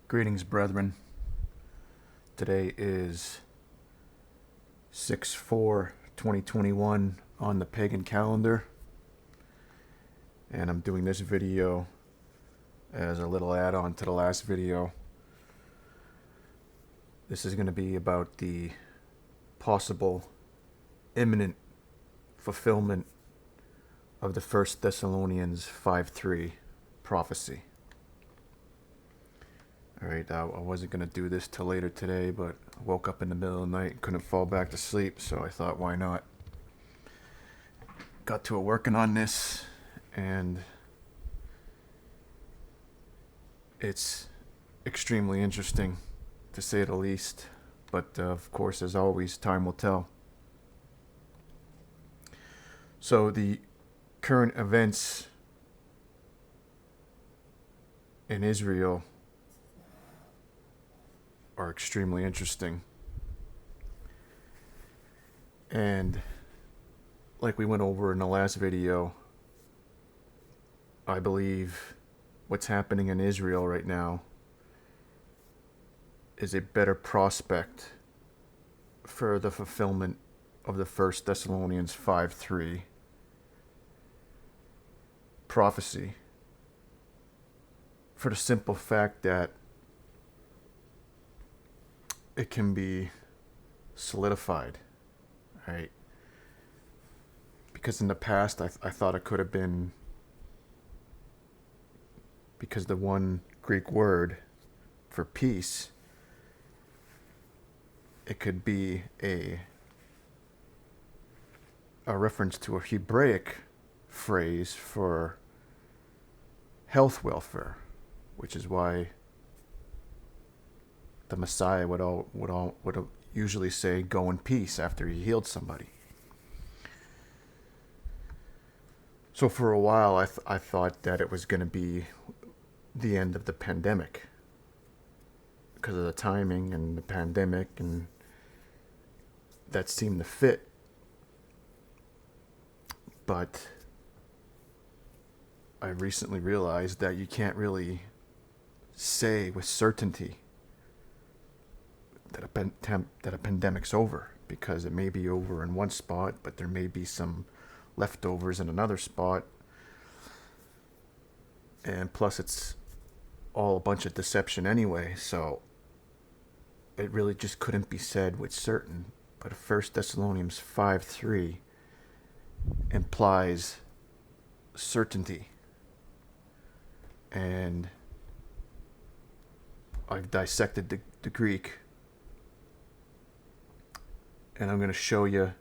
Greetings, brethren. Today is 6/4/2021 on the pagan calendar, and I'm doing this video as a little add-on to the last video. This is going to be about the possible imminent fulfillment of the 1 Thesselonians 5:3 prophecy. Alright, I wasn't going to do this till later today, but I woke up in the middle of the night and couldn't fall back to sleep, so I thought, why not? Got to working on this, and it's extremely interesting, to say the least, but of course, as always, time will tell. So the current events in Israel are extremely interesting. And like we went over in the last video, I believe what's happening in Israel right now is a better prospect for the fulfillment of the 1 Thesselonians 5:3 prophecy, for the simple fact that it can be solidified, right? Because in the past, I thought it could have been, because the one Greek word for peace, it could be a reference to a Hebraic phrase for health welfare, which is why the Messiah would usually say, "Go in peace," after he healed somebody. So for a while, I thought that it was going to be the end of the pandemic, because of the timing and the pandemic, and that seemed to fit. But I recently realized that you can't really say with certainty that a pandemic's over, because it may be over in one spot, but there may be some leftovers in another spot, and plus it's all a bunch of deception anyway, so it really just couldn't be said with certain. But 1 Thessalonians 5:3 implies certainty, and I've dissected the Greek, and I'm going to show you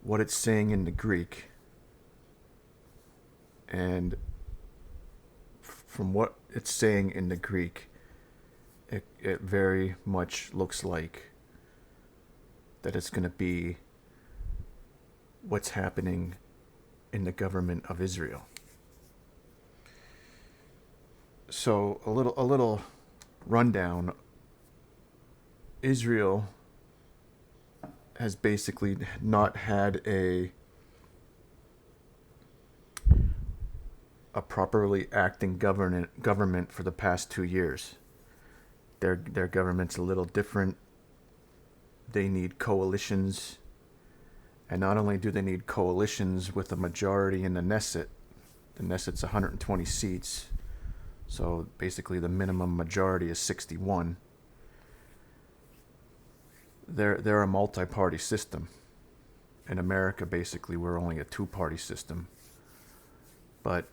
what it's saying in the Greek. And from what it's saying in the Greek, it very much looks like that it's going to be what's happening in the government of Israel. So a little rundown. Israel has basically not had a properly acting government for the past 2 years. Their government's a little different. They need coalitions, and not only do they need coalitions with a majority in the Knesset's 120 seats, so basically the minimum majority is 61. They're a multi-party system. In America, basically, we're only a two-party system. But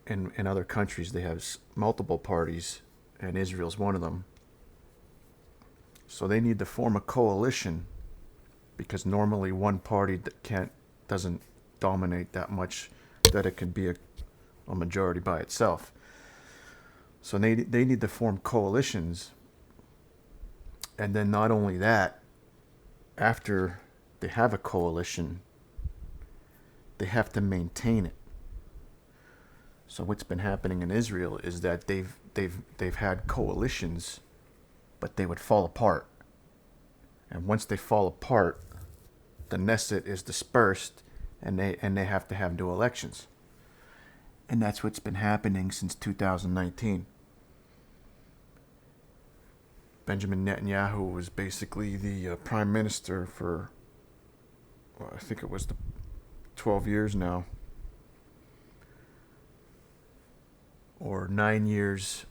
in other countries, they have multiple parties, and Israel's one of them. So they need to form a coalition, because normally one party doesn't dominate that much that it can be a majority by itself. So they need to form coalitions. And then not only that, after they have a coalition, they have to maintain it. So what's been happening in Israel is that they've had coalitions, but they would fall apart. And once they fall apart, the Knesset is dispersed, and they have to have new elections. And that's what's been happening since 2019. Benjamin Netanyahu was basically the prime minister for, well, I think it was 12 years now. Or 9 years.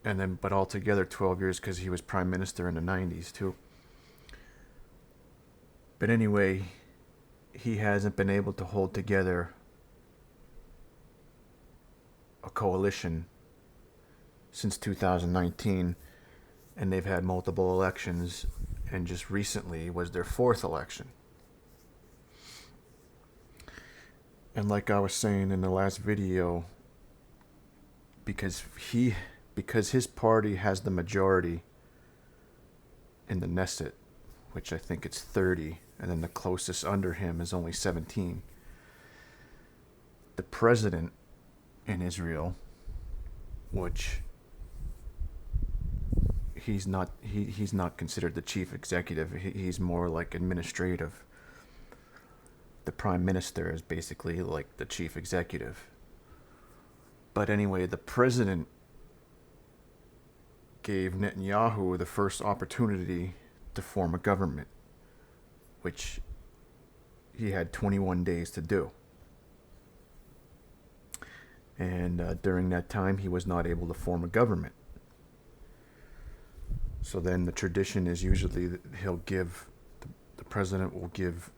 And then, but altogether 12 years because he was prime minister in the 90s too. But anyway, he hasn't been able to hold together a coalition since 2019, and they've had multiple elections, and just recently was their fourth election. And like I was saying in the last video, because his party has the majority in the Knesset, which I think it's 30, and then the closest under him is only 17. The president in Israel, which he's not considered the chief executive. He's more like administrative. The prime minister is basically like the chief executive. But anyway, the president gave Netanyahu the first opportunity to form a government, which he had 21 days to do. And during that time, he was not able to form a government. So then the tradition is usually that the president will give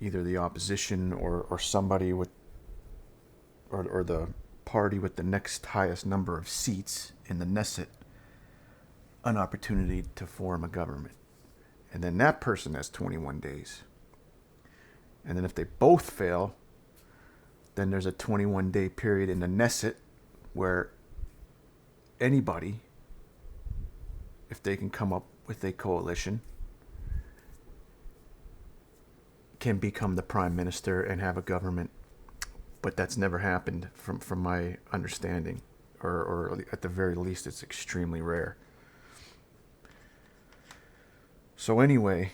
either the opposition or somebody with, or the party with the next highest number of seats in the Knesset an opportunity to form a government. And then that person has 21 days. And then if they both fail, then there's a 21-day period in the Knesset where anybody, if they can come up with a coalition, can become the prime minister and have a government. But that's never happened from my understanding, or at the very least it's extremely rare. So anyway,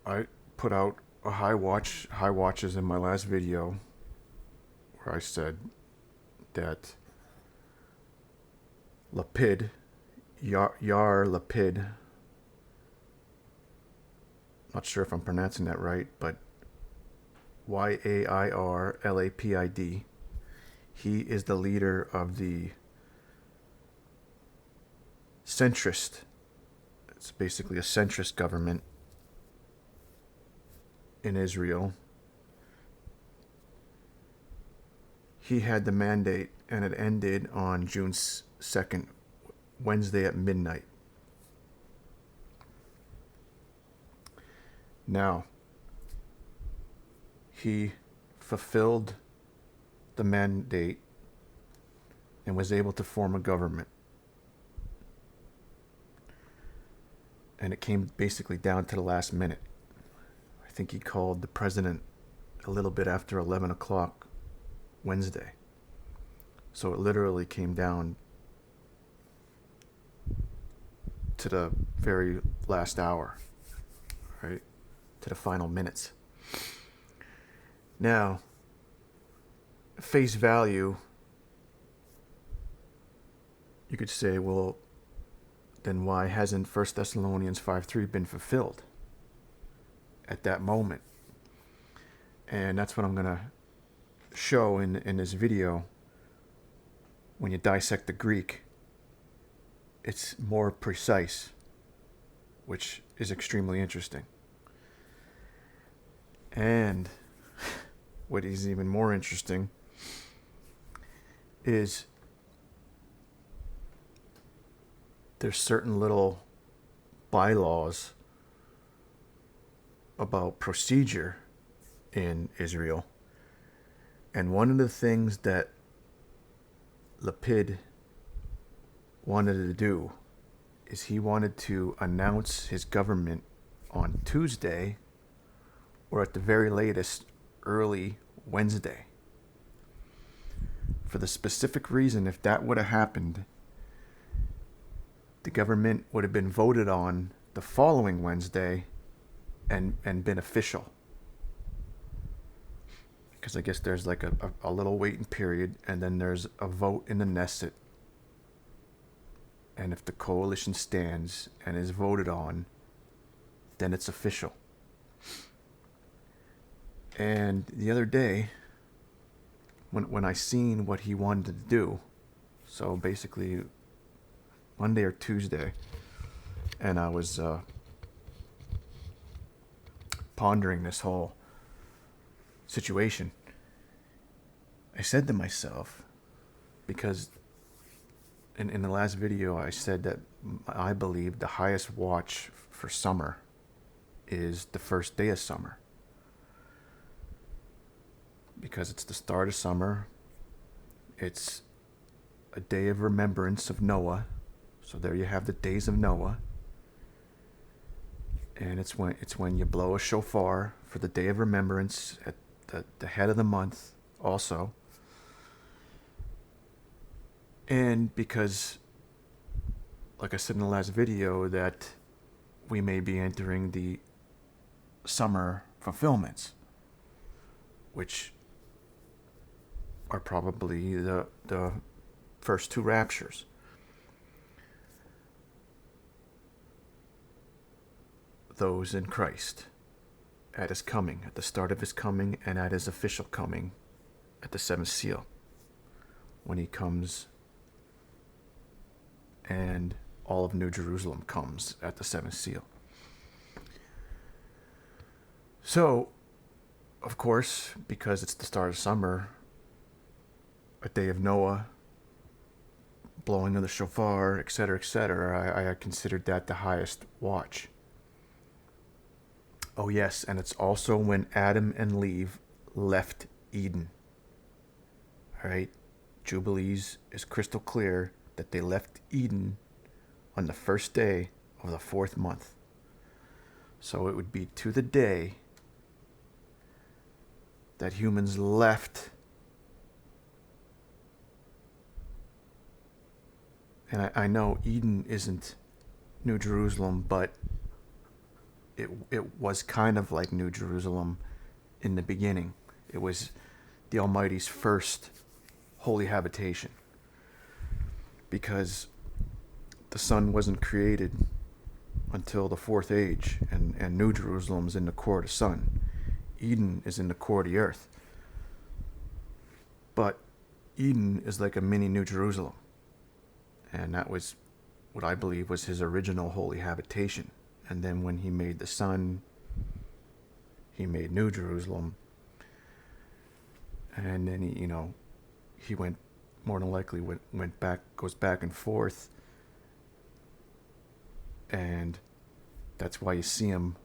I put out a high watches in my last video where I said that Lapid, Yair Lapid, not sure if I'm pronouncing that right, but Yair Lapid, he is the leader of the centrist, it's basically a centrist government in Israel. He had the mandate, and it ended on June 2nd, Wednesday at midnight. Now, he fulfilled the mandate and was able to form a government. And it came basically down to the last minute. I think he called the president a little bit after 11 o'clock Wednesday. So it literally came down to the very last hour, right? To the final minutes. Now, face value, you could say, well, then why hasn't 1 Thesselonians 5:3 been fulfilled at that moment? And that's what I'm going to show in this video. When you dissect the Greek, it's more precise, which is extremely interesting. And what is even more interesting is there's certain little bylaws about procedure in Israel. And one of the things that Lapid wanted to do is he wanted to announce his government on Tuesday, or at the very latest, early Wednesday. For the specific reason, if that would have happened, the government would have been voted on the following Wednesday, and been official. Because I guess there's like a little waiting period, and then there's a vote in the Knesset. And if the coalition stands and is voted on, then it's official. And the other day, when I seen what he wanted to do, so basically Monday or Tuesday, and I was pondering this whole situation, I said to myself, because in the last video I said that I believe the highest watch for summer is the first day of summer, because it's the start of summer. It's a day of remembrance of Noah, so there you have the days of Noah. And it's when you blow a shofar for the day of remembrance at the head of the month also. And because, like I said in the last video, that we may be entering the summer fulfillments, which are probably the first two raptures. Those in Christ at his coming, at the start of his coming, and at his official coming at the seventh seal, when he comes and all of New Jerusalem comes at the seventh seal. So, of course, because it's the start of summer, a day of Noah, blowing of the shofar, etc., I considered that the highest watch. Oh yes, and it's also when Adam and Eve left Eden. Alright? Jubilees is crystal clear that they left Eden on the first day of the fourth month. So it would be to the day that humans left. And I know Eden isn't New Jerusalem, but it was kind of like New Jerusalem in the beginning. It was the Almighty's first holy habitation, because the sun wasn't created until the fourth age, and New Jerusalem's in the core of the sun. Eden is in the core of the earth. But Eden is like a mini New Jerusalem. And that was what I believe was his original holy habitation. And then when he made the sun, he made New Jerusalem. And then he went, more than likely went back, goes back and forth. And that's why you see him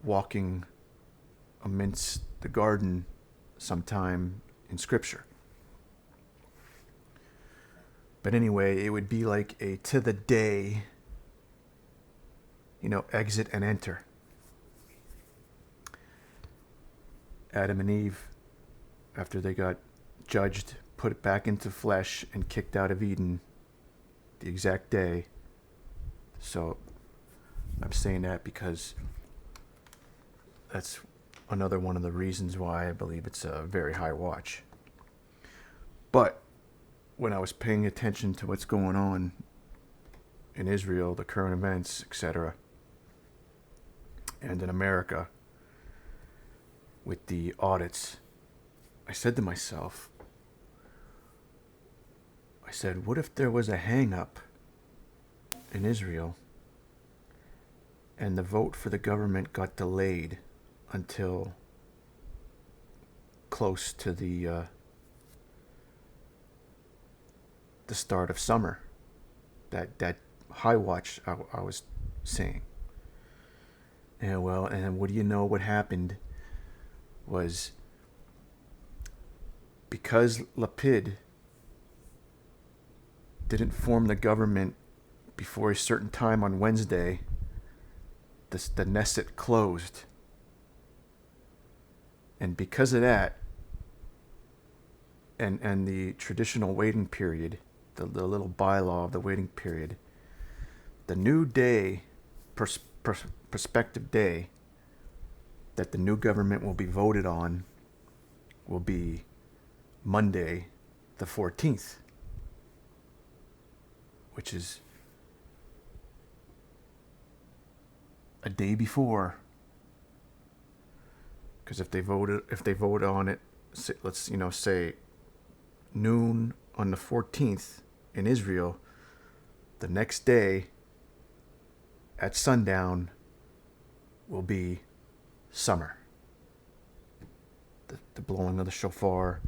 walking amidst the garden sometime in Scripture. But anyway, it would be like a to the day, exit and enter. Adam and Eve, after they got judged, put it back into flesh and kicked out of Eden the exact day. So I'm saying that because that's another one of the reasons why I believe it's a very high watch. But when I was paying attention to what's going on in Israel, the current events, etc., and in America with the audits, I said to myself, what if there was a hang-up in Israel and the vote for the government got delayed until close to the start of summer, that high watch I was saying. And what do you know what happened was, because Lapid didn't form the government before a certain time on Wednesday, the Knesset closed. And because of that, and the traditional waiting period, the little bylaw of the waiting period, the new day, prospective day, that the new government will be voted on will be Monday, the 14th, which is a day before. Because if they vote on it, let's say noon on the 14th in Israel, the next day at sundown will be summer. The blowing of the shofar,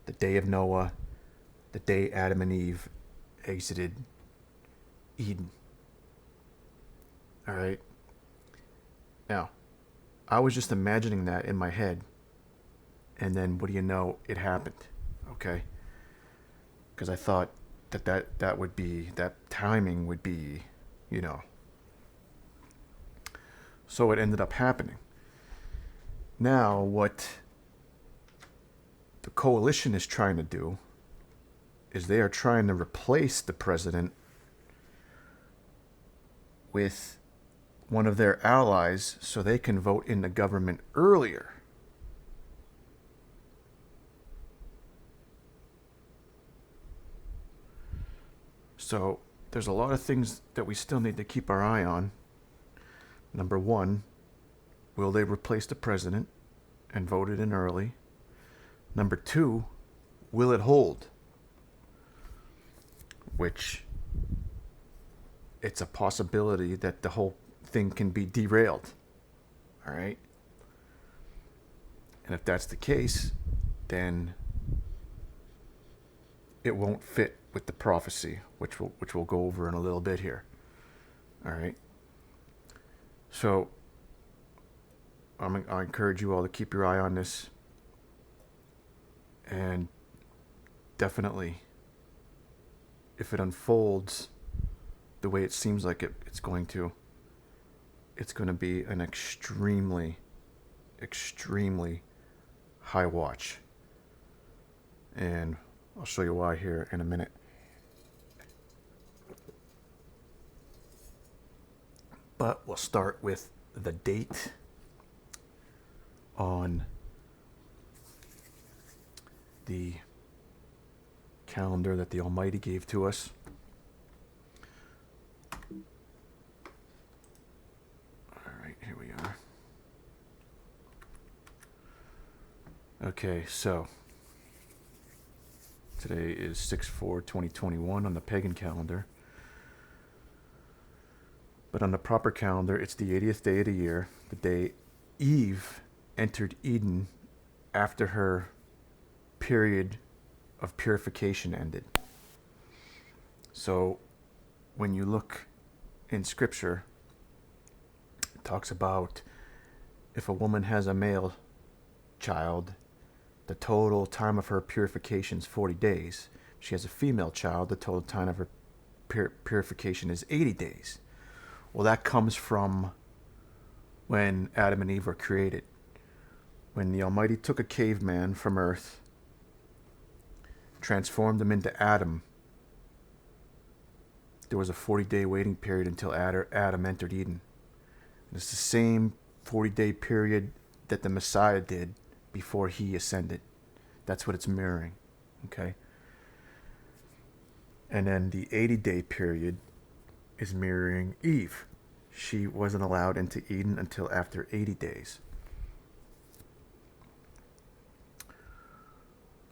the day of Noah, the day Adam and Eve exited Eden. All right. Now, I was just imagining that in my head, and then what do you know? It happened. Okay. Because I thought that would be, that timing would be, So it ended up happening. Now, what the coalition is trying to do is they are trying to replace the president with one of their allies so they can vote in the government earlier. So there's a lot of things that we still need to keep our eye on. Number one, will they replace the president and vote it in early? Number two, will it hold? Which, it's a possibility that the whole thing can be derailed. All right? And if that's the case, then it won't fit with the prophecy, which we'll go over in a little bit here. All right? So I encourage you all to keep your eye on this, and definitely, if it unfolds the way it seems like it's going to be an extremely, extremely high watch. And I'll show you why here in a minute. But we'll start with the date on the calendar that the Almighty gave to us. All right, here we are. Okay, so today is 6/4/2021 on the pagan calendar. But on the proper calendar, it's the 80th day of the year, the day Eve entered Eden after her period of purification ended. So when you look in Scripture, it talks about if a woman has a male child, the total time of her purification is 40 days. If she has a female child, the total time of her purification is 80 days. Well, that comes from when Adam and Eve were created. When the Almighty took a caveman from earth, transformed him into Adam, there was a 40-day waiting period until Adam entered Eden. And it's the same 40-day period that the Messiah did before he ascended. That's what it's mirroring. Okay? And then the 80-day period is mirroring Eve. She wasn't allowed into Eden until after 80 days.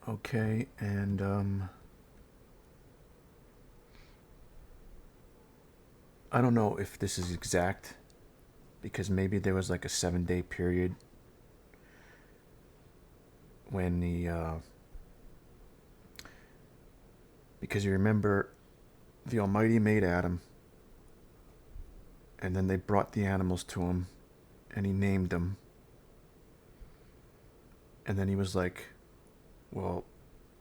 Okay, and I don't know if this is exact, because maybe there was like a 7-day period when because you remember the Almighty made Adam, and then they brought the animals to him, and he named them. And then he was like, well,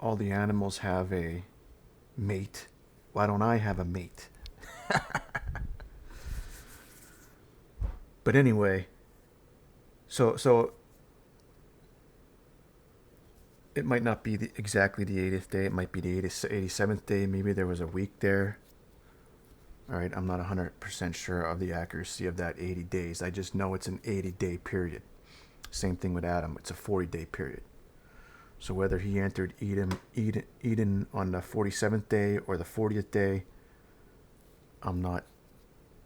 all the animals have a mate. Why don't I have a mate? But anyway, so it might not be exactly the 80th day. It might be the 87th day. Maybe there was a week there. All right, I'm not 100% sure of the accuracy of that 80 days. I just know it's an 80-day period. Same thing with Adam. It's a 40-day period. So whether he entered Eden on the 47th day or the 40th day, I'm not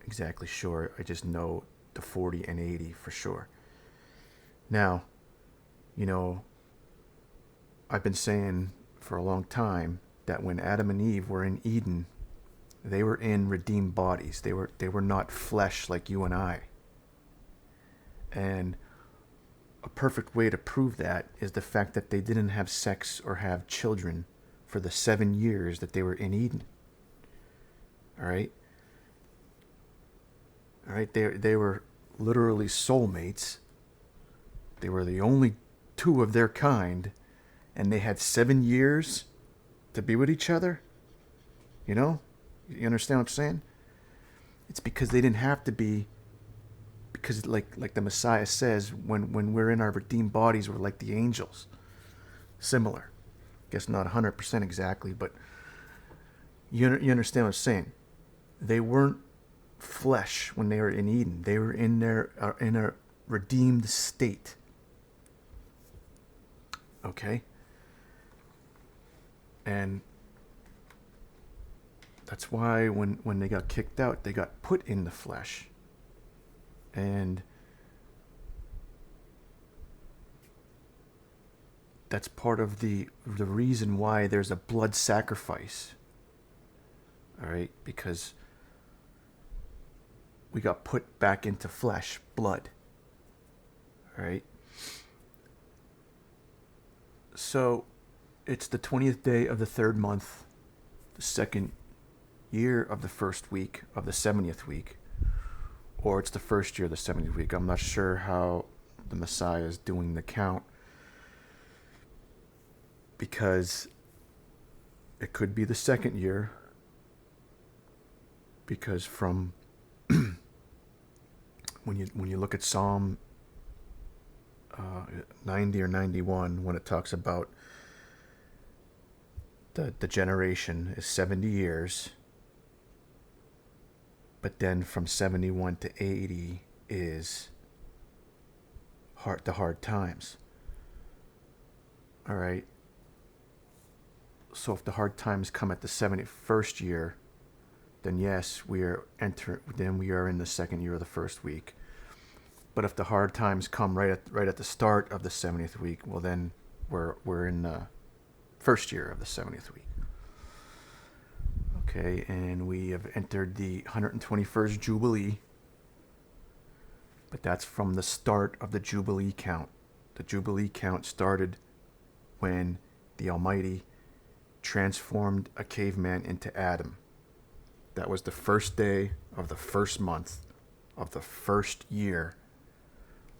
exactly sure. I just know the 40 and 80 for sure. Now, I've been saying for a long time that when Adam and Eve were in Eden, they were in redeemed bodies. They were not flesh like you and I. And a perfect way to prove that is the fact that they didn't have sex or have children for the 7 years that they were in Eden. All right? They were literally soulmates. They were the only two of their kind, and they had 7 years to be with each other. You understand what I'm saying? It's because they didn't have to be. Because like the Messiah says, when we're in our redeemed bodies, we're like the angels. Similar. Guess not 100% exactly, but you understand what I'm saying. They weren't flesh when they were in Eden. They were in a redeemed state. Okay? And that's why when they got kicked out, they got put in the flesh. And that's part of the reason why there's a blood sacrifice. All right? Because we got put back into flesh, blood. All right? So it's the 20th day of the 3rd month, the 2nd year of the 1st week of the 70th week. Or it's the 1st year of the 70th week. I'm not sure how the Messiah is doing the count. Because it could be the 2nd year. Because from when you look at Psalm 90 or 91, when it talks about the generation is 70 years. But then from 71 to 80 is the hard times. All right. So if the hard times come at the 71st year, then yes, we are in the 2nd year of the 1st week. But if the hard times come right at the start of the 70th week, well then we're in the 1st year of the 70th week. Okay, and we have entered the 121st Jubilee. But that's from the start of the Jubilee count. The Jubilee count started when the Almighty transformed a caveman into Adam. That was the 1st day of the 1st month of the 1st year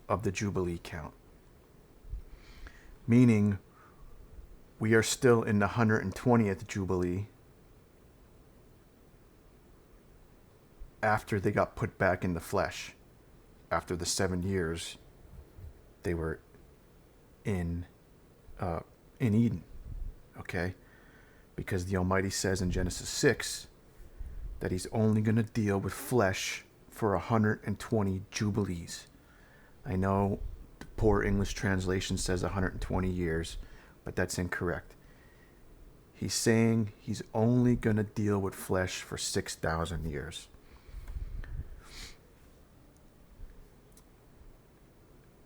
of the Jubilee count. Meaning, we are still in the 120th Jubilee after they got put back in the flesh. After the 7 years they were in Eden. Okay? Because the Almighty says in Genesis 6 that he's only going to deal with flesh for 120 Jubilees. I know the poor English translation says 120 years, but that's incorrect. He's saying he's only going to deal with flesh for 6,000 years.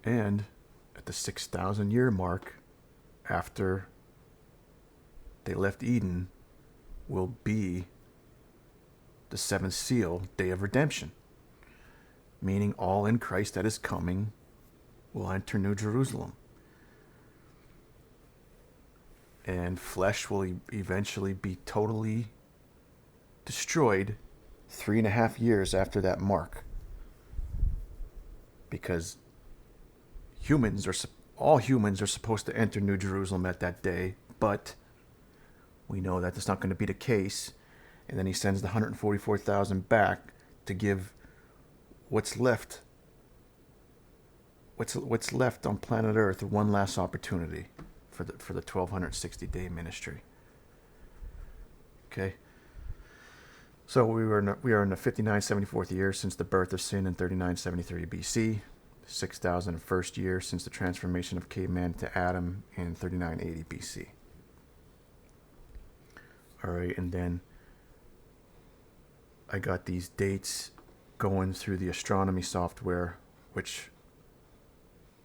And at the 6,000 year mark, after they left Eden, will be the 7th seal, day of redemption. Meaning all in Christ that is coming will enter New Jerusalem. And flesh will eventually be totally destroyed 3.5 years after that mark. Because all humans are supposed to enter New Jerusalem at that day, but we know that that's not going to be the case. And then he sends the 144,000 back to give what's left on planet Earth one last opportunity for the 1260-day ministry. Okay. So we are in the 5974th year since the birth of sin in 3973 BC. 6,001st year since the transformation of caveman to Adam in 3980 BC. All right, and then I got these dates going through the astronomy software, which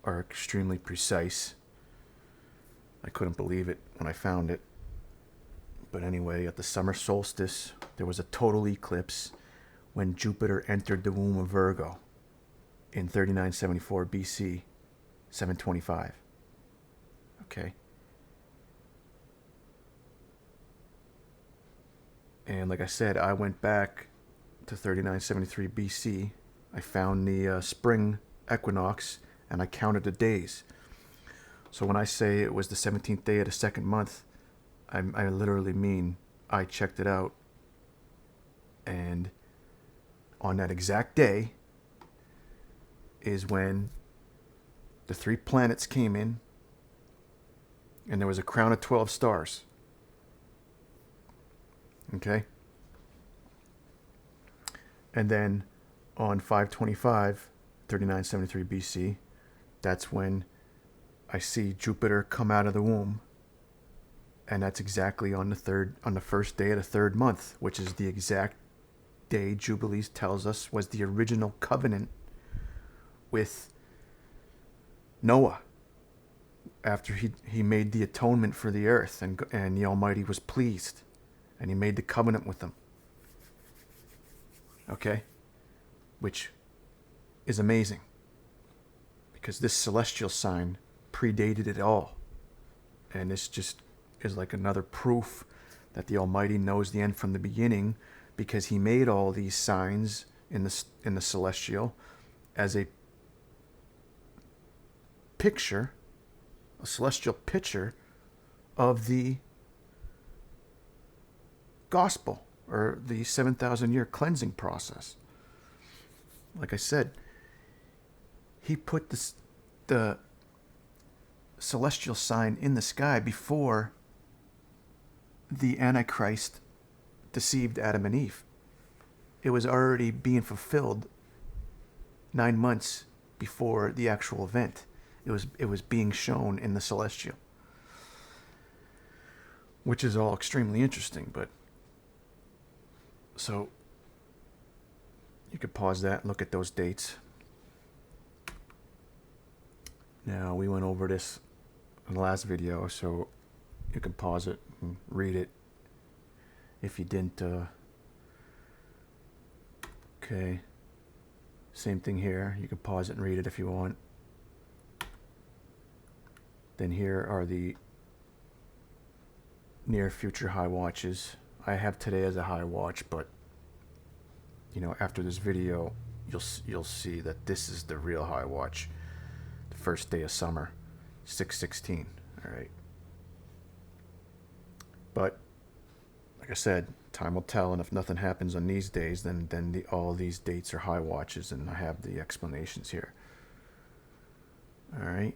are extremely precise. I couldn't believe it when I found it. But anyway, at the summer solstice, there was a total eclipse when Jupiter entered the womb of Virgo in 3974 BC, 725. Okay. And like I said, I went back to 3973 BC. I found the spring equinox and I counted the days. So when I say it was the 17th day of the second month, I literally mean I checked it out. And on that exact day is when the 3 planets came in and there was a crown of 12 stars. Okay? And then on 525, 3973 BC, that's when I see Jupiter come out of the womb. And that's exactly on the first day of the third month, which is the exact day Jubilees tells us was the original covenant with Noah after he made the atonement for the earth, and the Almighty was pleased and he made the covenant with them. Okay? Which is amazing, because this celestial sign predated it all. And this just is like another proof that the Almighty knows the end from the beginning, because he made all these signs in the celestial as a picture, a celestial picture of the gospel, or the 7,000-year cleansing process. Like I said, he put the celestial sign in the sky before the Antichrist deceived Adam and Eve. It was already being fulfilled 9 months before the actual event. It was being shown in the celestial, which is all extremely interesting. But so you could pause that and look at those dates. Now, we went over this in the last video, so you can pause it and read it if you didn't. Okay, same thing here. You can pause it and read it if you want. Then here are the near future high watches. I have today as a high watch, but after this video, you'll see that this is the real high watch. The first day of summer, 6/16. All right. But like I said, time will tell, and if nothing happens on these days, then all these dates are high watches, and I have the explanations here. All right.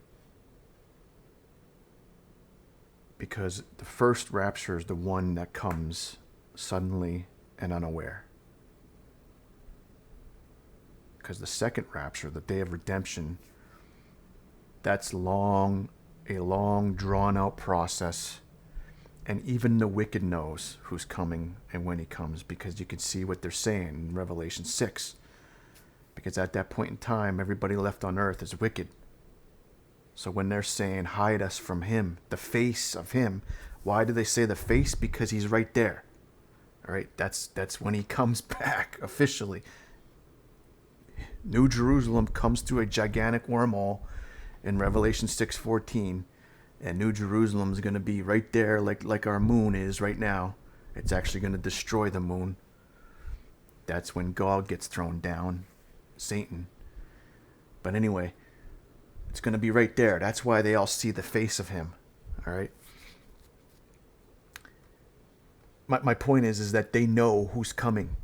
Because the first rapture is the one that comes suddenly and unaware. Because the second rapture, the day of redemption, that's a long drawn out process. And even the wicked knows who's coming and when he comes, because you can see what they're saying in Revelation 6. Because at that point in time, everybody left on earth is wicked. So when they're saying, hide us from him, the face of him, why do they say the face? Because he's right there. All right, that's when he comes back officially. New Jerusalem comes through a gigantic wormhole in Revelation 6:14, and New Jerusalem is going to be right there, like our moon is right now. It's actually going to destroy the moon. That's when God gets thrown down, Satan. But anyway, it's going to be right there. That's why they all see the face of him. All right. My point is that they know who's coming.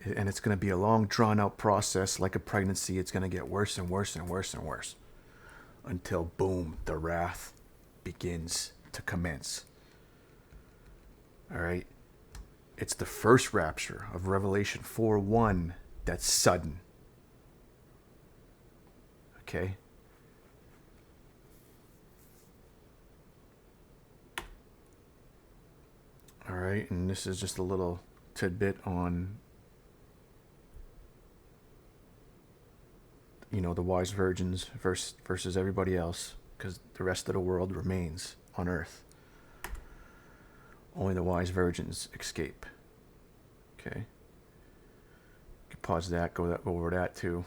And it's going to be a long, drawn-out process. Like a pregnancy, it's going to get worse and worse and worse and worse. Until, boom, the wrath begins to commence. All right? It's the first rapture of Revelation 4:1 that's sudden. Okay? All right, and this is just a little tidbit on, the wise virgins versus everybody else, because the rest of the world remains on earth. Only the wise virgins escape. Okay? You can pause that, go over that too.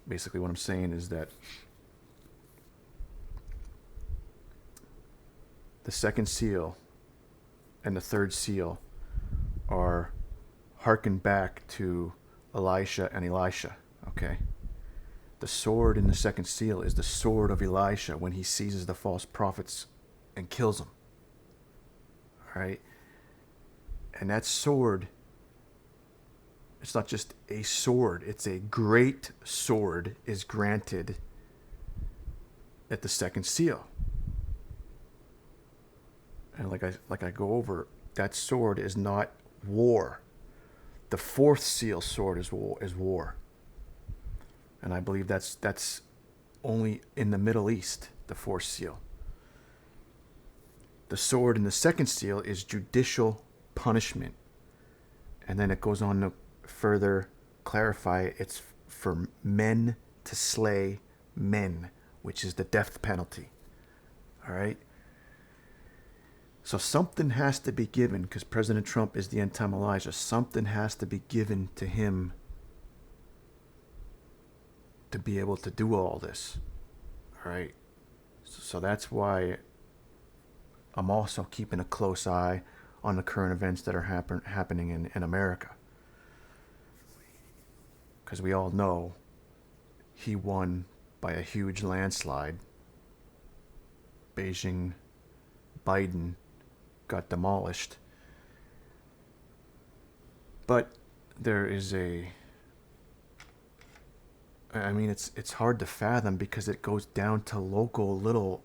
Basically what I'm saying is that the second seal and the third seal are harkened back to Elisha and Elisha. Okay? The sword in the second seal is the sword of Elisha when he seizes the false prophets and kills them. All right? And that sword, it's not just a sword, it's a great sword, is granted at the second seal. And like I go over, that sword is not war. The fourth seal sword is war. And I believe that's only in the Middle East, the fourth seal. The sword in the second seal is judicial punishment. And then it goes on to further clarify it's for men to slay men, which is the death penalty. All right? So something has to be given, because President Trump is the end time Elijah. Something has to be given to him to be able to do all this. All right? So that's why I'm also keeping a close eye on the current events that are happening in America. Because we all know he won by a huge landslide. Beijing, Biden got demolished. But there is it's hard to fathom, because it goes down to local little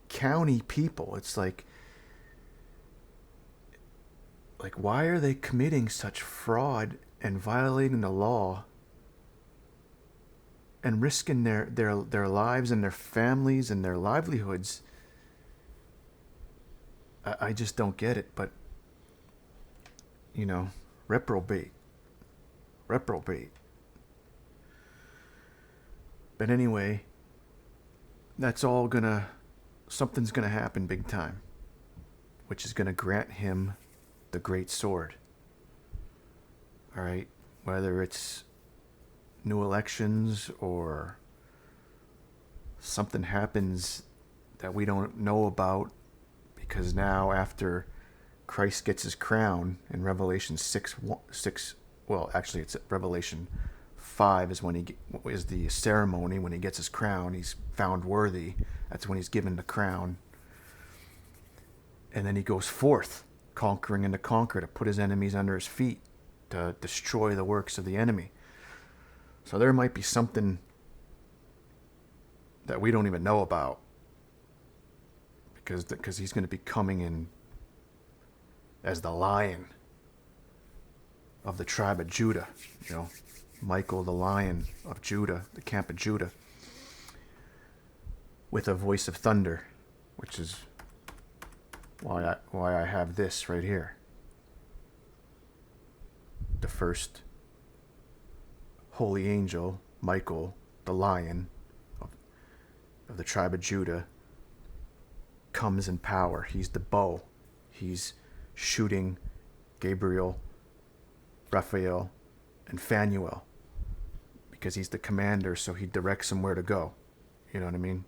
county people. It's like why are they committing such fraud and violating the law and risking their lives and their families and their livelihoods? I just don't get it. But reprobate. But anyway, that's all something's gonna happen big time, which is gonna grant him the great sword. All right? Whether it's new elections or something happens that we don't know about, because now after Christ gets his crown in Revelation 6, well, actually it's Revelation 5 is the ceremony when he gets his crown. He's found worthy. That's when he's given the crown. And then he goes forth, conquering and to conquer, to put his enemies under his feet, to destroy the works of the enemy. So there might be something that we don't even know about, because he's going to be coming in as the Lion of the tribe of Judah, Michael, the Lion of Judah, the camp of Judah, with a voice of thunder, which is why I have this right here. The first holy angel, Michael, the Lion of the tribe of Judah, comes in power. He's the bow. He's shooting Gabriel, Raphael, and Phanuel, because he's the commander, so he directs them where to go. You know what I mean?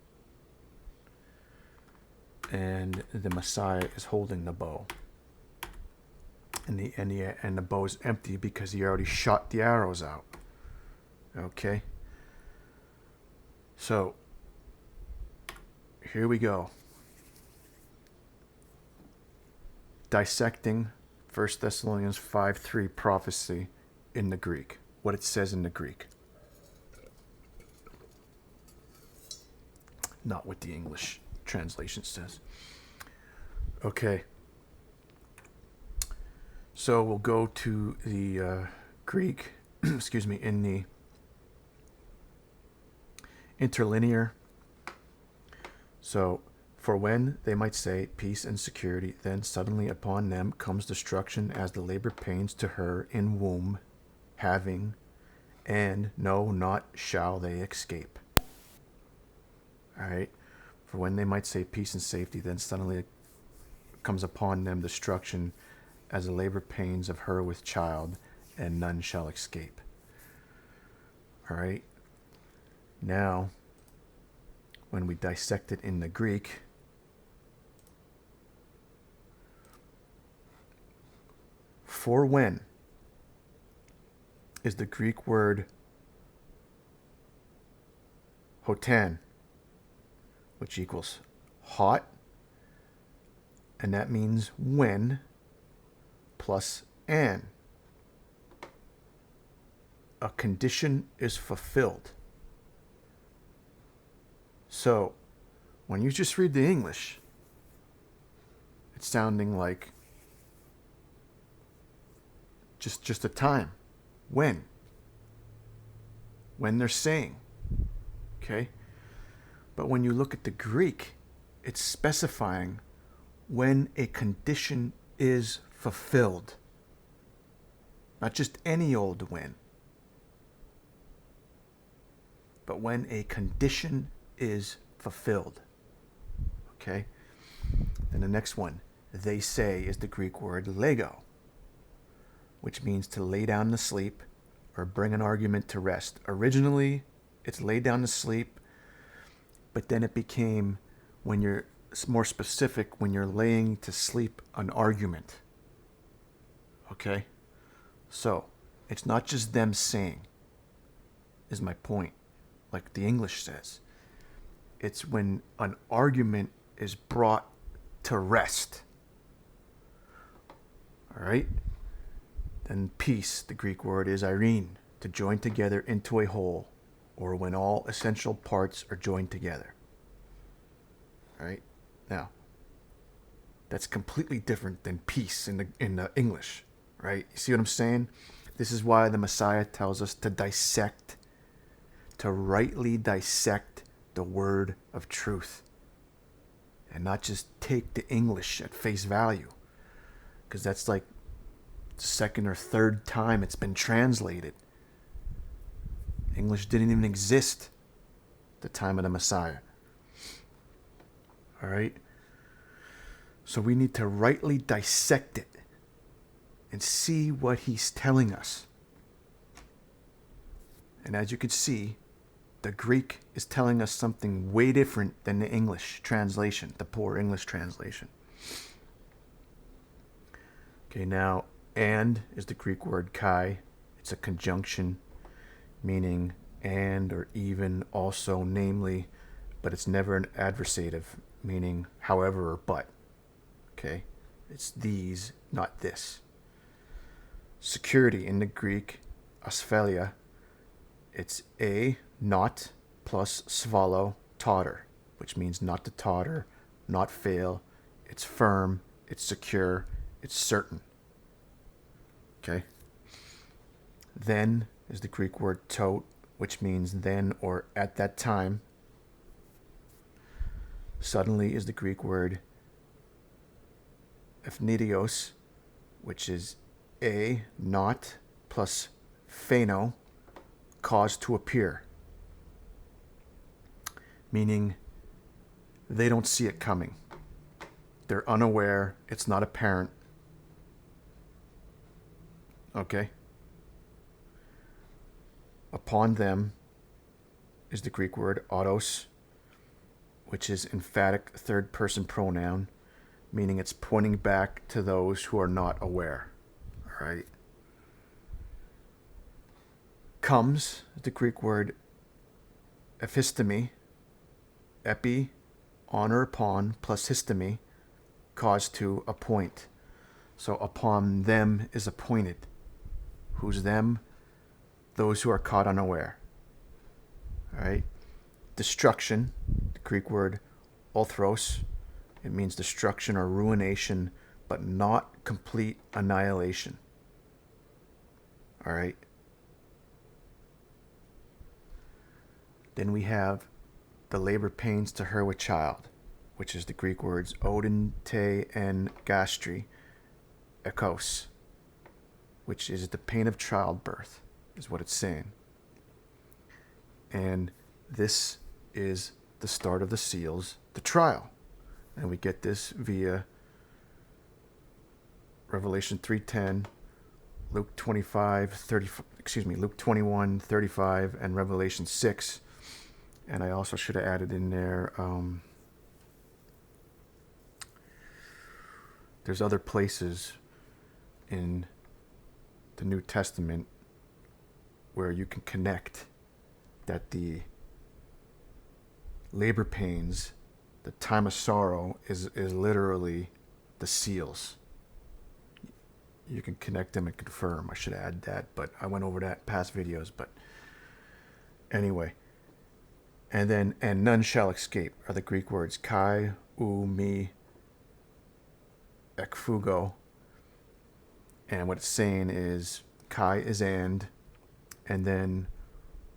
And the Messiah is holding the bow, and the bow's empty because he already shot the arrows out. Okay? So here we go. Dissecting 1 Thesselonians 5:3 prophecy in the Greek. What it says in the Greek. Not what the English translation says. Okay. So we'll go to the Greek, in the interlinear. So, for when they might say peace and security, then suddenly upon them comes destruction as the labor pains to her in womb, having, and no, not shall they escape. Alright? For when they might say peace and safety, then suddenly comes upon them destruction as the labor pains of her with child, and none shall escape. Alright? Now, when we dissect it in the Greek, for when is the Greek word hotan, which equals hot, and that means when plus an. A condition is fulfilled. So, when you just read the English, it's sounding like just a time. When they're saying. Okay? But when you look at the Greek, it's specifying when a condition is fulfilled. Not just any old when, but when a condition is fulfilled. Okay? Then the next one, they say, is the Greek word lego, which means to lay down to sleep or bring an argument to rest. Originally, it's lay down to sleep, but then it became, when you're more specific, when you're laying to sleep an argument. Okay? So, it's not just them saying, is my point, like the English says. It's when an argument is brought to rest. Alright? Then peace, the Greek word is irene, to join together into a whole, or when all essential parts are joined together. Alright? Now, that's completely different than peace in the English. Right? You see what I'm saying? This is why the Messiah tells us to dissect, to rightly dissect the word of truth, and not just take the English at face value, because that's like the second or third time it's been translated. English didn't even exist at the time of the Messiah. All right? So we need to rightly dissect it and see what he's telling us. And as you can see, the Greek is telling us something way different than the English translation, the poor English translation. Okay, now, and is the Greek word kai. It's a conjunction meaning and or even, also, namely, but it's never an adversative, meaning however or but. Okay? It's these, not this. Security in the Greek, asphalia, it's a, not, plus swallow, totter, which means not to totter, not fail. It's firm, it's secure, it's certain. Okay? Then is the Greek word tot, which means then or at that time. Suddenly is the Greek word ephnetios, which is a, not, plus pheno, cause to appear. Meaning they don't see it coming. They're unaware. It's not apparent. Okay? Upon them is the Greek word autos, which is emphatic third person pronoun, meaning it's pointing back to those who are not aware. All right? Comes, the Greek word ephistemi, epi, on or upon, plus histemi, cause to appoint. So upon them is appointed. Who's them? Those who are caught unaware. All right? Destruction, the Greek word othros, it means destruction or ruination, but not complete annihilation. All right? Then we have the labor pains to her with child, which is the Greek words odin te en gastri ekos, which is the pain of childbirth, is what it's saying. And this is the start of the seals, the trial. And we get this via Revelation 3:10, Luke 21:35, and Revelation 6. And I also should have added in there, there's other places in the New Testament where you can connect that the labor pains, the time of sorrow, is literally the seals. You can connect them and confirm. I should add that, but I went over that in past videos. But anyway, and none shall escape are the Greek words kai, u, mi, ekfugo. And what it's saying is kai is and then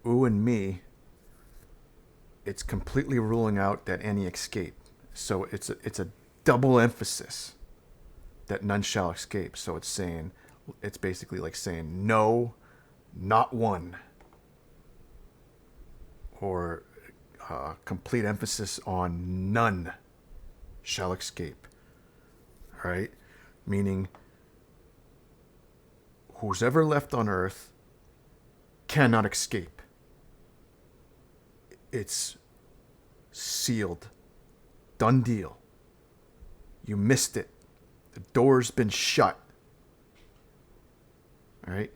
u and mi, it's completely ruling out that any escape. So it's a double emphasis that none shall escape. So it's basically like saying no, not one, or complete emphasis on none shall escape. All right, meaning who's ever left on earth cannot escape. It's sealed. Done deal. You missed it. The door's been shut. All right?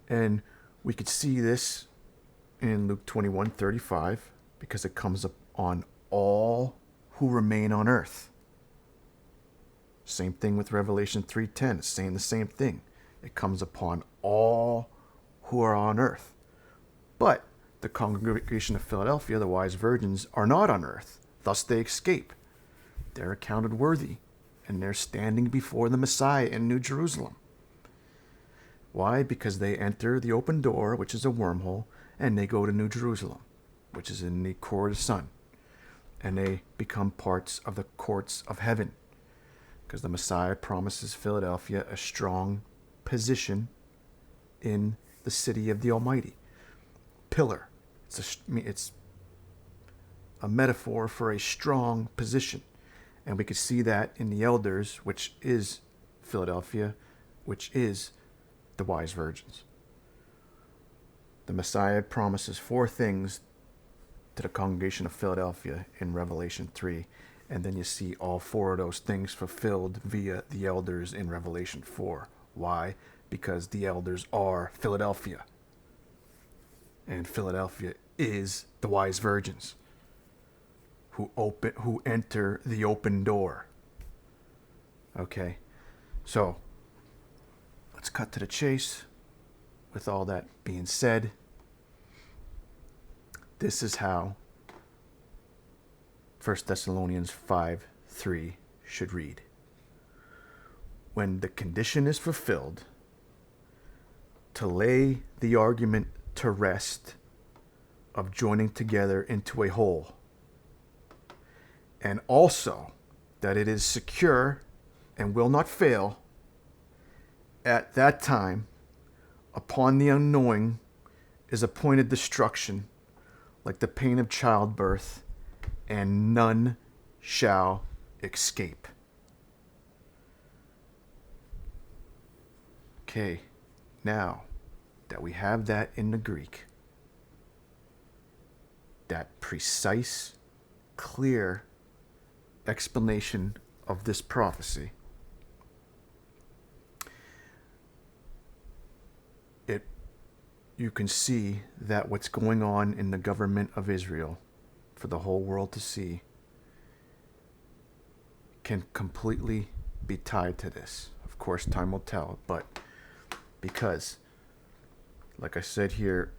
And we could see this in Luke 21:35 because it comes up on all who remain on earth. Same thing with Revelation 3:10. It's saying the same thing. It comes upon all who are on earth. But the congregation of Philadelphia, the wise virgins, are not on earth. Thus they escape. They're accounted worthy, and they're standing before the Messiah in New Jerusalem. Why? Because they enter the open door, which is a wormhole, and they go to New Jerusalem, which is in the core of the sun. And they become parts of the courts of heaven. Because the Messiah promises Philadelphia a strong position in the city of the Almighty. Pillar. It's a metaphor for a strong position. And we could see that in the elders, which is Philadelphia, which is the wise virgins. The Messiah promises 4 things to the congregation of Philadelphia in Revelation 3. And then you see all 4 of those things fulfilled via the elders in Revelation 4. Why? Because the elders are Philadelphia. And Philadelphia is the wise virgins who enter the open door. Okay, so let's cut to the chase. With all that being said, this is how 1 Thesselonians 5:3 should read. When the condition is fulfilled, to lay the argument to rest of joining together into a whole, and also that it is secure and will not fail, at that time upon the unknowing is appointed destruction, like the pain of childbirth, and none shall escape. Okay, now that we have that in the Greek, that precise, clear explanation of this prophecy, you can see that what's going on in the government of Israel for the whole world to see can completely be tied to this. Of course, time will tell, but because, like I said here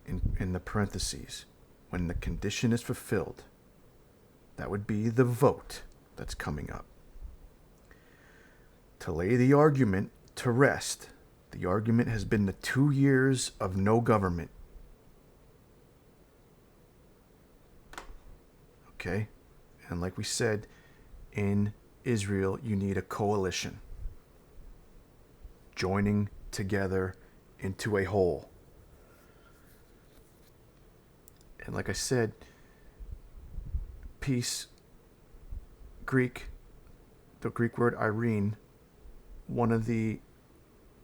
in the parentheses, when the condition is fulfilled, that would be the vote that's coming up. To lay the argument to rest, the argument has been the 2 years of no government. Okay? And like we said, in Israel, you need a coalition joining together into a whole. And like I said, peace, the Greek word irene, one of the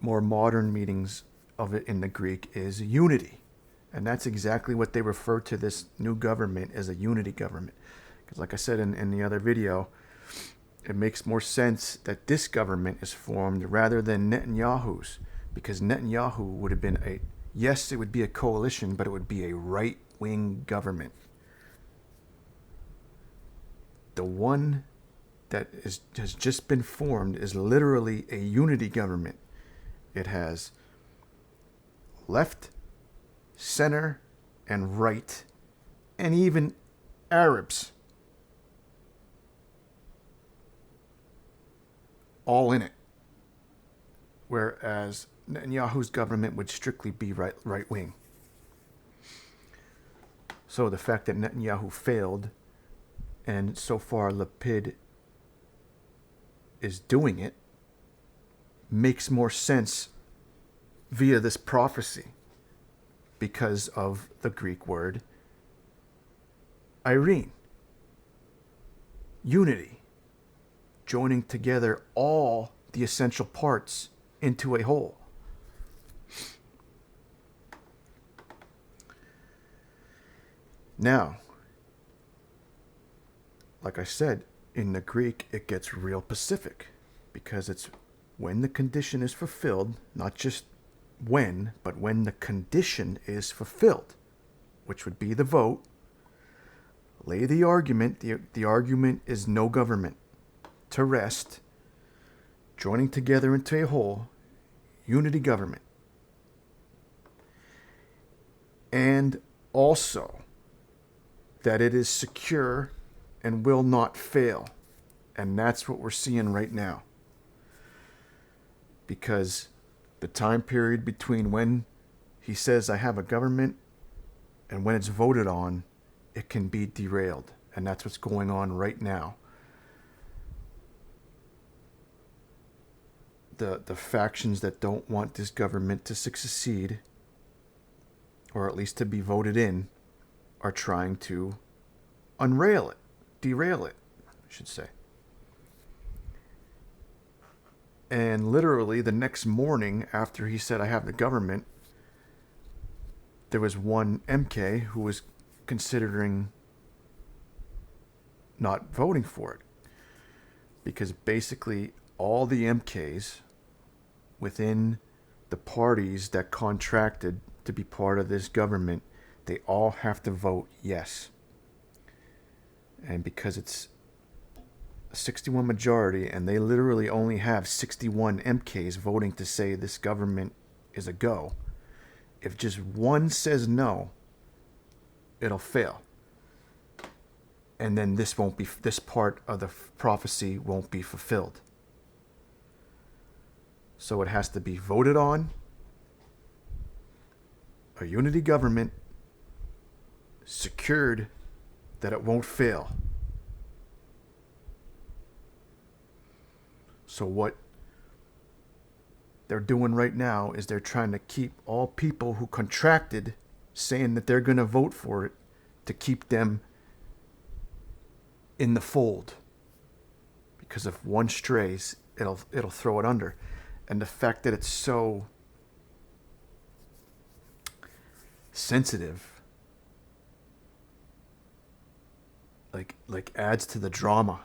more modern meanings of it in the Greek is unity. And that's exactly what they refer to this new government as, a unity government. Because like I said in the other video, it makes more sense that this government is formed rather than Netanyahu's. Because Netanyahu would have been yes, it would be a coalition, but it would be a right-wing government. The one that has just been formed is literally a unity government. It has left, center, and right, and even Arabs all in it. Whereas Netanyahu's government would strictly be right wing. So the fact that Netanyahu failed, and so far Lapid is doing it, makes more sense via this prophecy because of the Greek word irene. Unity. Joining together all the essential parts into a whole. Now, like I said, in the Greek, it gets real specific because it's when the condition is fulfilled, not just when, but when the condition is fulfilled, which would be the vote. Lay the argument. The argument is no government. To rest, joining together into a whole, unity government. And also that it is secure and will not fail. And that's what we're seeing right now. Because the time period between when he says I have a government and when it's voted on, it can be derailed. And that's what's going on right now. The factions that don't want this government to succeed, or at least to be voted in, are trying to derail it, I should say. And literally the next morning after he said I have the government, there was one MK who was considering not voting for it. Because basically all the MKs within the parties that contracted to be part of this government, they all have to vote yes. And because it's a 61 majority and they literally only have 61 MKs voting to say this government is a go, if just one says no, it'll fail. And then this part of the prophecy won't be fulfilled. So it has to be voted on, a unity government, secured that it won't fail. So what they're doing right now is they're trying to keep all people who contracted saying that they're going to vote for it to keep them in the fold. Because if one strays, it'll throw it under. And the fact that it's so sensitive like adds to the drama.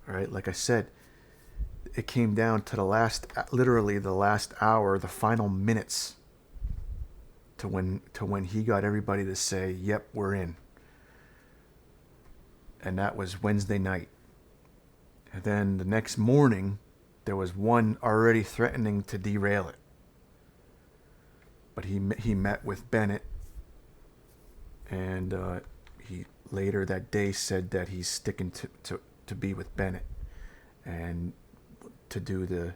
All right, like I said, it came down to literally the last hour, the final minutes to when he got everybody to say, "Yep, we're in." And that was Wednesday night. And then the next morning, there was one already threatening to derail it. But he met with Bennett, and he later that day said that he's sticking to be with Bennett and to do the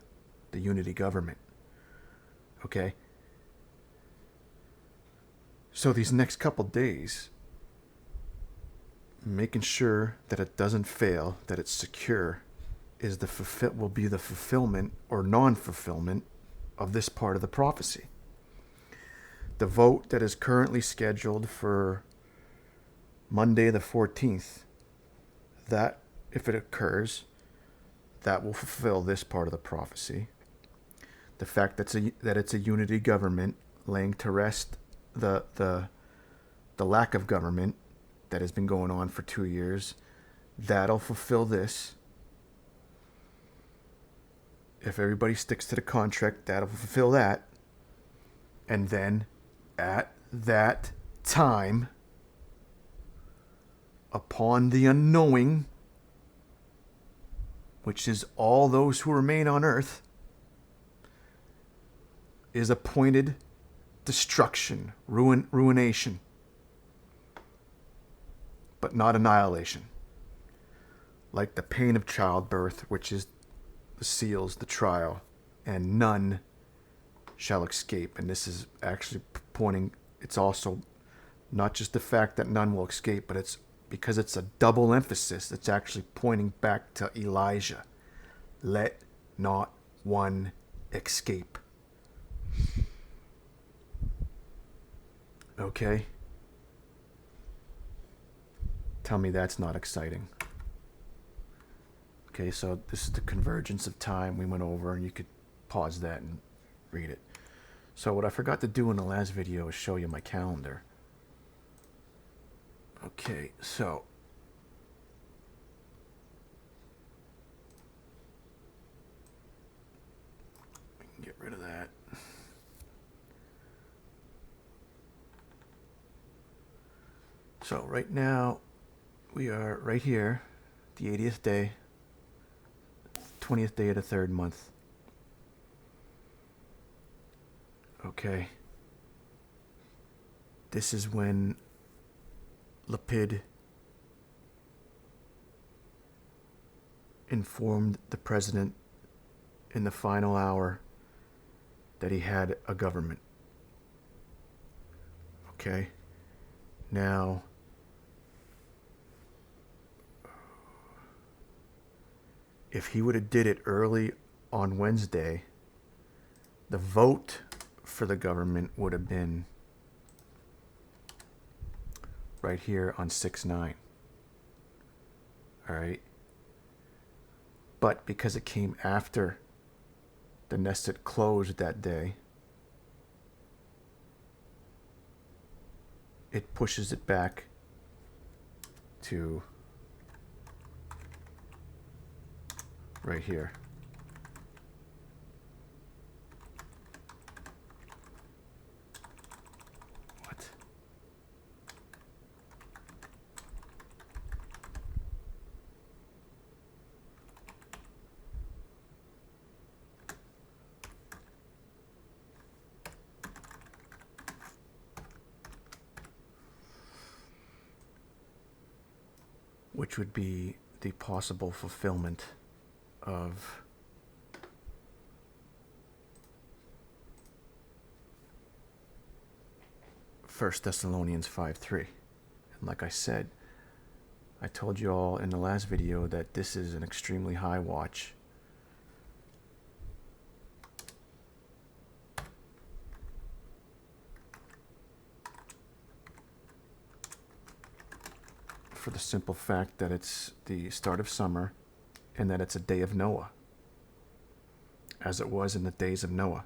unity government. Okay? So these next couple days, making sure that it doesn't fail, that it's secure, will be the fulfillment or non-fulfillment of this part of the prophecy. The vote that is currently scheduled for Monday the 14th, that, if it occurs, that will fulfill this part of the prophecy. The fact that it's a unity government, laying to rest the lack of government that has been going on for 2 years, that'll fulfill this. If everybody sticks to the contract, that'll fulfill that. And then at that time, upon the unknowing, which is all those who remain on earth, is appointed destruction, ruination, but not annihilation. Like the pain of childbirth, which is the seals, the trial, and none shall escape. And this is actually pointing, it's also not just the fact that none will escape, but it's because it's a double emphasis. It's actually pointing back to Elijah. Let not one escape. Okay? Tell me that's not exciting. Okay, so this is the convergence of time we went over, and you could pause that and read it. So what I forgot to do in the last video is show you my calendar. Okay, so we can get rid of that. So right now we are right here, the 80th day, 20th day of the 3rd month. Okay. This is when Lapid informed the president in the final hour that he had a government. Okay. Now, if he would have did it early on Wednesday, the vote for the government would have been right here on 6/9. All right. But because it came after the Knesset closed that day, it pushes it back to right here. What? Which would be the possible fulfillment of First Thesselonians 5:3. And like I said, I told you all in the last video that this is an extremely high watch. For the simple fact that it's the start of summer and that it's a day of Noah, as it was in the days of Noah.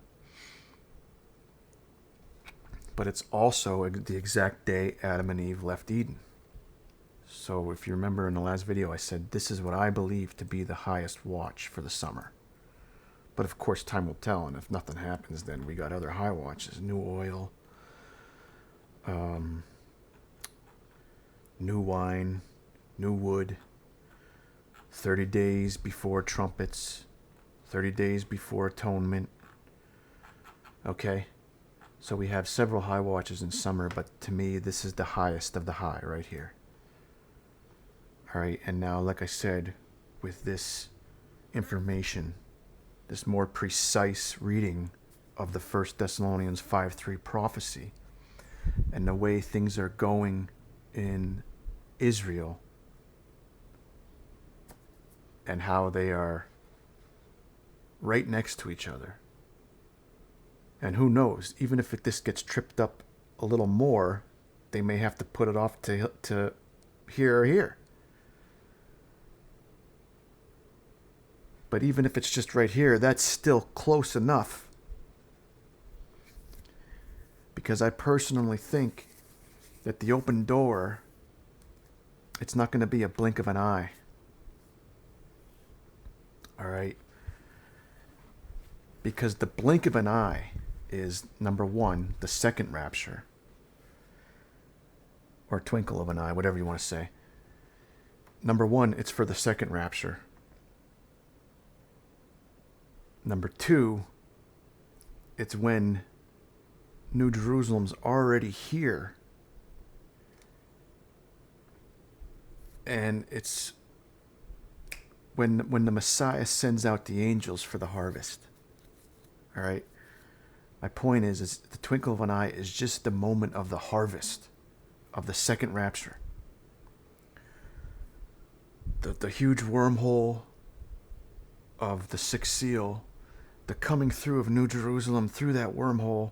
But it's also the exact day Adam and Eve left Eden. So if you remember in the last video, I said this is what I believe to be the highest watch for the summer. But of course, time will tell, and if nothing happens, then we got other high watches, new oil, new wine, new wood, 30 days before trumpets, 30 days before atonement. Okay? So we have several high watches in summer, but to me, this is the highest of the high right here. All right, and now, like I said, with this information, this more precise reading of the First Thesselonians 5:3 prophecy, and the way things are going in Israel and how they are right next to each other. And who knows, even if this gets tripped up a little more, they may have to put it off to here or here. But even if it's just right here, that's still close enough. Because I personally think that the open door, it's not going to be a blink of an eye. All right? Because the blink of an eye is, number one, the second rapture. Or twinkle of an eye, whatever you want to say. Number one, it's for the second rapture. Number two, it's when New Jerusalem's already here. And it's when the Messiah sends out the angels for the harvest. All right? My point is the twinkle of an eye is just the moment of the harvest, of the second rapture. The huge wormhole of the sixth seal, the coming through of New Jerusalem through that wormhole,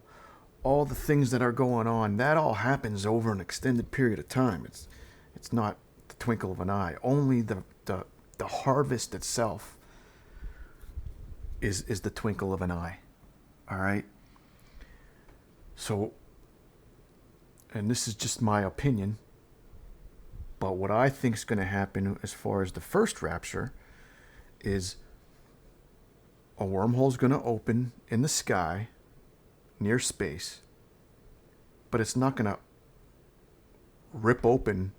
all the things that are going on, that all happens over an extended period of time. It's not the twinkle of an eye. Only the harvest itself is the twinkle of an eye. All right? So, and this is just my opinion, but what I think is going to happen as far as the first rapture is a wormhole is going to open in the sky near space, but it's not going to rip open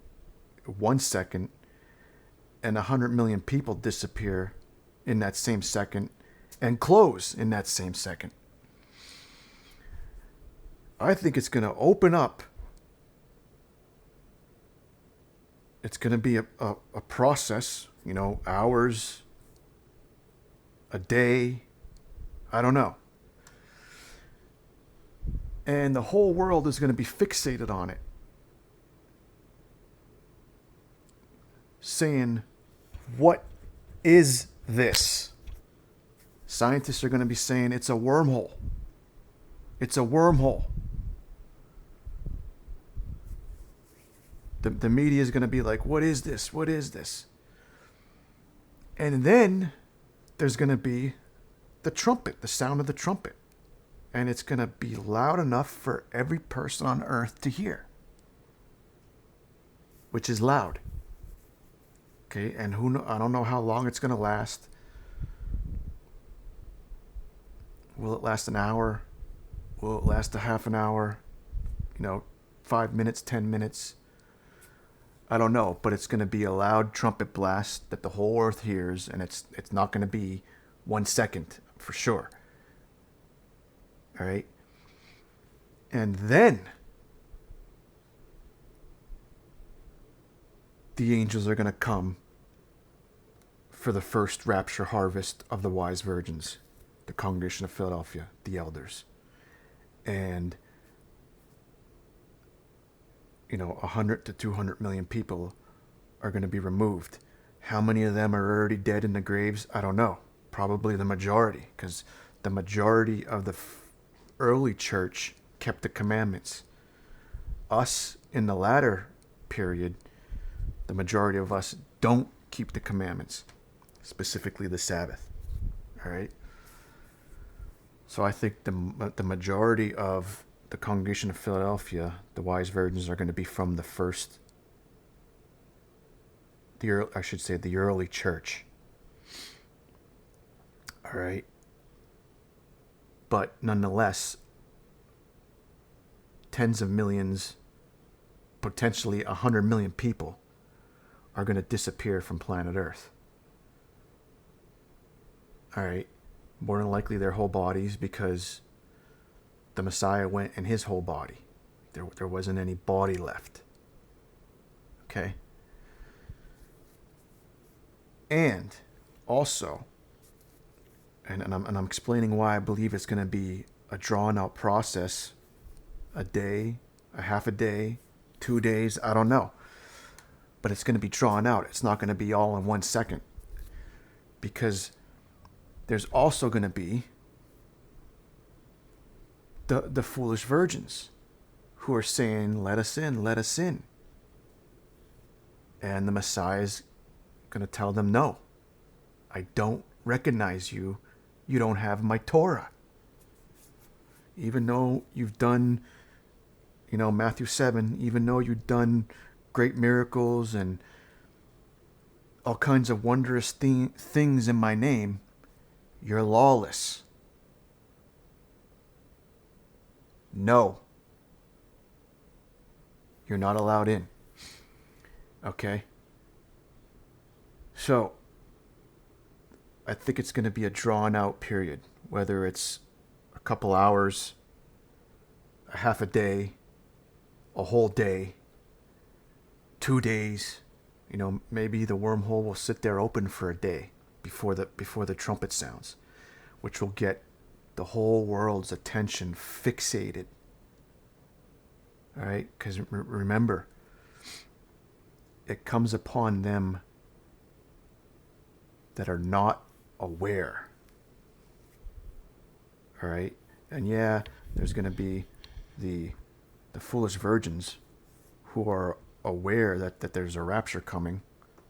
1 second and 100 million people disappear in that same second and close in that same second. I think it's going to open up. It's going to be a process, hours, a day, I don't know. And the whole world is going to be fixated on it, saying, what is this? Scientists are going to be saying it's a wormhole. It's a wormhole. The media is going to be like, what is this? What is this? And then there's going to be the trumpet, the sound of the trumpet. And it's going to be loud enough for every person on earth to hear. Which is loud. Okay, and I don't know how long it's going to last. Will it last an hour? Will it last a half an hour? 5 minutes, 10 minutes? I don't know, but it's going to be a loud trumpet blast that the whole earth hears, and it's not going to be 1 second for sure. All right? And then the angels are going to come for the first rapture harvest of the wise virgins, the congregation of Philadelphia, the elders. And 100 to 200 million people are going to be removed. How many of them are already dead in the graves? I don't know. Probably the majority, because the majority of the early church kept the commandments. Us, in the latter period, the majority of us don't keep the commandments, specifically the Sabbath. All right? So I think the majority of the congregation of Philadelphia, the wise virgins, are going to be from the early church. All right. But nonetheless, tens of millions, potentially 100 million people are going to disappear from planet Earth. All right. More than likely their whole bodies, because the Messiah went in his whole body. There wasn't any body left. Okay? And also, and I'm explaining why I believe it's going to be a drawn-out process, a day, a half a day, 2 days, I don't know. But it's going to be drawn out. It's not going to be all in 1 second. Because there's also going to be the foolish virgins who are saying, let us in, let us in. And the Messiah is going to tell them, no, I don't recognize you. You don't have my Torah. Even though you've done, Matthew 7, even though you've done great miracles and all kinds of wondrous things in my name, you're lawless. No. You're not allowed in. Okay? So, I think it's going to be a drawn out period, whether it's a couple hours, a half a day, a whole day, 2 days. Maybe the wormhole will sit there open for a day before the trumpet sounds, which will get the whole world's attention fixated. All right? Because remember, it comes upon them that are not aware. All right? And yeah, there's going to be the foolish virgins who are aware that there's a rapture coming,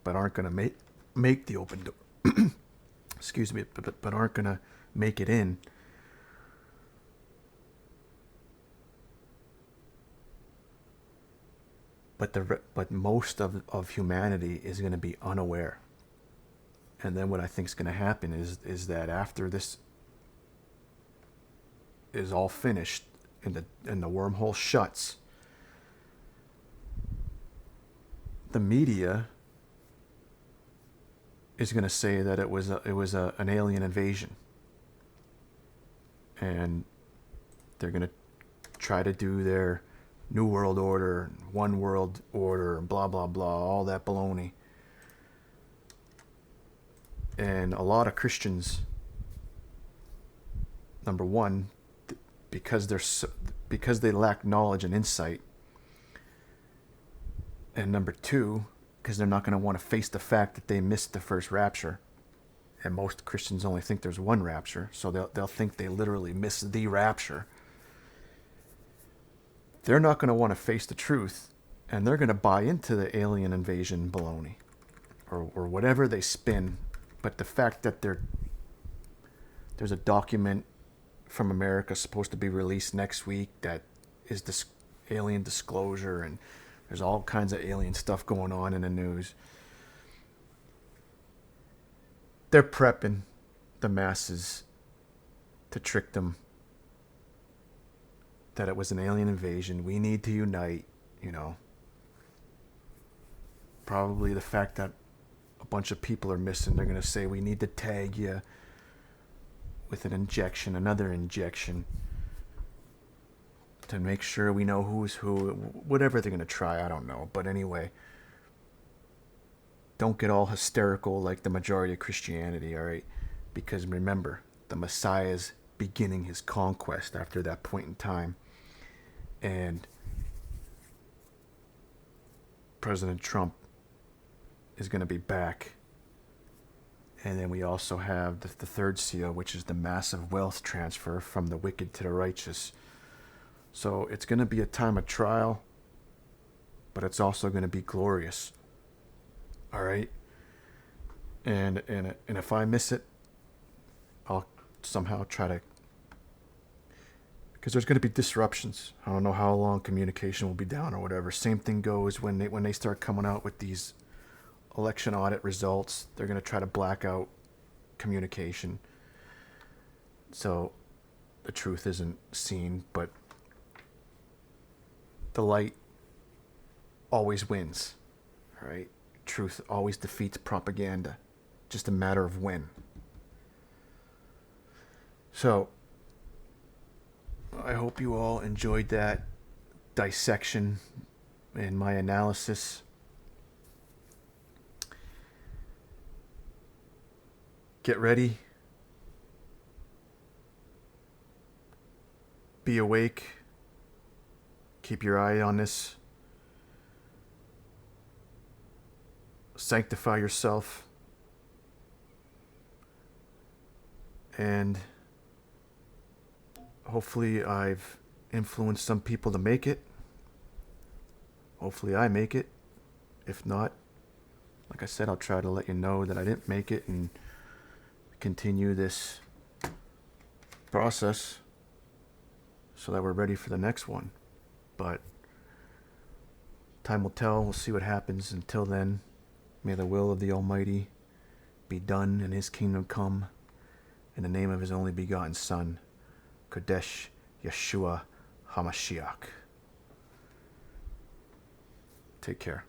but aren't going to make the open door. Excuse me, but aren't going to make it in. But most of humanity is going to be unaware. And then what I think is going to happen is that after this is all finished and the wormhole shuts, the media is going to say that it was an alien invasion, and they're going to try to do their New World Order, One World Order, blah blah blah, all that baloney. And a lot of Christians, number one, because they lack knowledge and insight, and number two, because they're not going to want to face the fact that they missed the first rapture. And most Christians only think there's one rapture, so they'll think they literally missed the rapture. They're not going to want to face the truth, and they're going to buy into the alien invasion baloney, or whatever they spin. But the fact that there's a document from America supposed to be released next week that is this alien disclosure, and there's all kinds of alien stuff going on in the news. They're prepping the masses to trick them that it was an alien invasion. We need to unite, Probably the fact that a bunch of people are missing, they're going to say we need to tag you with another injection, to make sure we know who's who. Whatever they're going to try, I don't know. But anyway, don't get all hysterical like the majority of Christianity, all right? Because remember, the Messiah's beginning his conquest after that point in time. And President Trump is going to be back. And then we also have the third seal, which is the massive wealth transfer from the wicked to the righteous. So it's going to be a time of trial, but it's also going to be glorious. All right? And if I miss it, I'll somehow try to, because there's going to be disruptions. I don't know how long communication will be down or whatever. Same thing goes when they start coming out with these election audit results. They're going to try to black out communication, so the truth isn't seen. But the light always wins, all right? Truth always defeats propaganda. Just a matter of when. So I hope you all enjoyed that dissection and my analysis. Get ready. Be awake. Keep your eye on this. Sanctify yourself. And hopefully I've influenced some people to make it. Hopefully I make it. If not, like I said, I'll try to let you know that I didn't make it and continue this process so that we're ready for the next one. But time will tell. We'll see what happens. Until then, may the will of the Almighty be done and His kingdom come, in the name of His only begotten Son, Kodesh Yeshua HaMashiach. Take care.